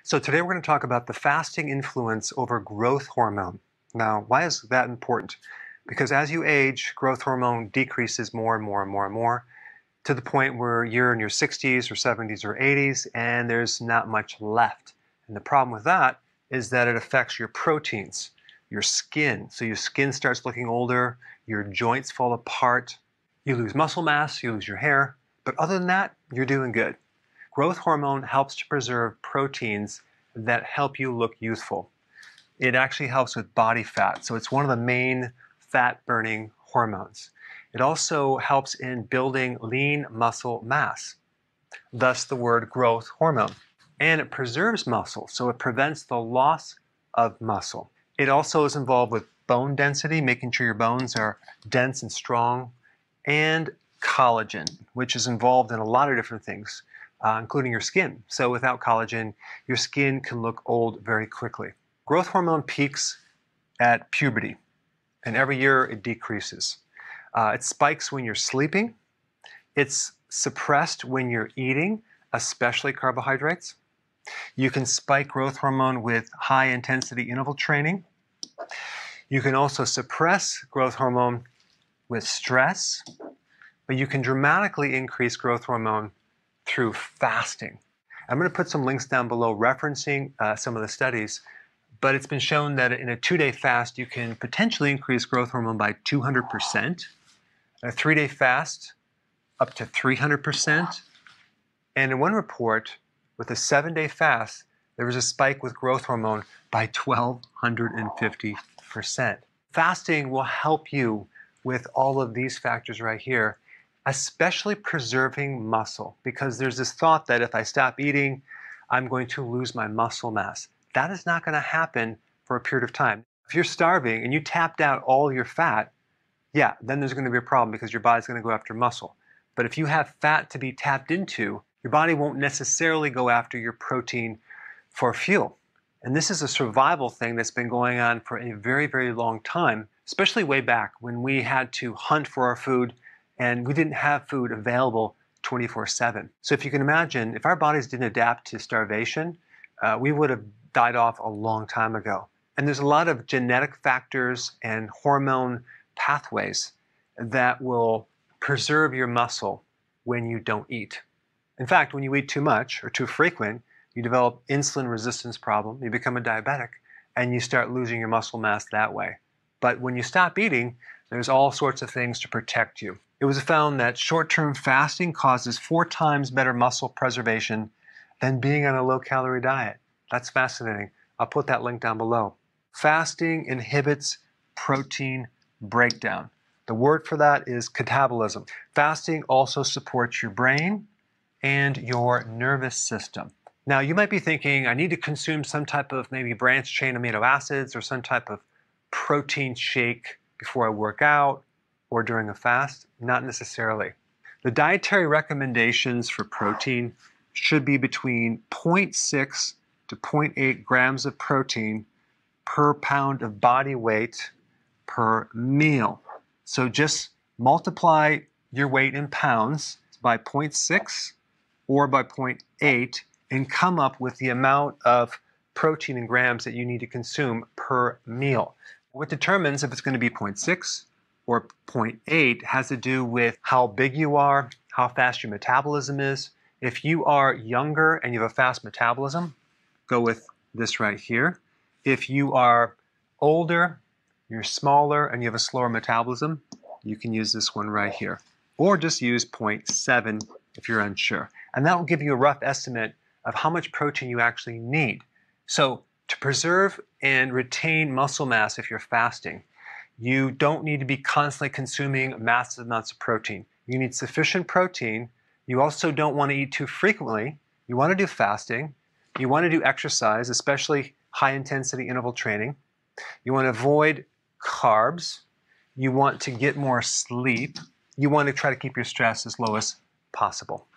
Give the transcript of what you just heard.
So today we're going to talk about the fasting influence over growth hormone. Now, why is that important? Because as you age, growth hormone decreases more and more and more and more to the point where you're in your 60s or 70s or 80s and there's not much left. And the problem with that is that it affects your proteins, your skin. So your skin starts looking older, your joints fall apart, you lose muscle mass, you lose your hair. But other than that, you're doing good. Growth hormone helps to preserve proteins that help you look youthful. It actually helps with body fat, so it's one of the main fat-burning hormones. It also helps in building lean muscle mass, thus the word growth hormone. And it preserves muscle, so it prevents the loss of muscle. It also is involved with bone density, making sure your bones are dense and strong, and collagen, which is involved in a lot of different things, including your skin. So without collagen, your skin can look old very quickly. Growth hormone peaks at puberty, and every year it decreases. It spikes when you're sleeping. It's suppressed when you're eating, especially carbohydrates. You can spike growth hormone with high-intensity interval training. You can also suppress growth hormone with stress, but you can dramatically increase growth hormone through fasting. I'm going to put some links down below referencing some of the studies, but it's been shown that in a 2-day fast, you can potentially increase growth hormone by 200%, in a 3-day fast, up to 300%, and in one report, with a 7-day fast, there was a spike with growth hormone by 1,250%. Fasting will help you with all of these factors right here, especially preserving muscle, because there's this thought that if I stop eating, I'm going to lose my muscle mass. That is not going to happen for a period of time. If you're starving and you tapped out all your fat, yeah, then there's going to be a problem because your body's going to go after muscle. But if you have fat to be tapped into, your body won't necessarily go after your protein for fuel. And this is a survival thing that's been going on for a very, very long time, especially way back when we had to hunt for our food and we didn't have food available 24/7. So if you can imagine, if our bodies didn't adapt to starvation, we would have died off a long time ago. And there's a lot of genetic factors and hormone pathways that will preserve your muscle when you don't eat. In fact, when you eat too much or too frequent, you develop insulin resistance problem, you become a diabetic, and you start losing your muscle mass that way. But when you stop eating, there's all sorts of things to protect you. It was found that short-term fasting causes 4 times better muscle preservation than being on a low-calorie diet. That's fascinating. I'll put that link down below. Fasting inhibits protein breakdown. The word for that is catabolism. Fasting also supports your brain and your nervous system. Now, you might be thinking, I need to consume some type of maybe branched chain amino acids or some type of protein shake before I work out or during a fast. Not necessarily. The dietary recommendations for protein should be between 0.6 to 0.8 grams of protein per pound of body weight per meal. So just multiply your weight in pounds by 0.6 or by 0.8 and come up with the amount of protein in grams that you need to consume per meal. What determines if it's going to be 0.6 or 0.8 has to do with how big you are, how fast your metabolism is. If you are younger and you have a fast metabolism, go with this right here. If you are older, you're smaller, and you have a slower metabolism, you can use this one right here. Or just use 0.7 if you're unsure. And that will give you a rough estimate of how much protein you actually need. So to preserve and retain muscle mass if you're fasting, you don't need to be constantly consuming massive amounts of protein. You need sufficient protein. You also don't want to eat too frequently. You want to do fasting. You want to do exercise, especially high-intensity interval training. You want to avoid carbs. You want to get more sleep. You want to try to keep your stress as low as possible.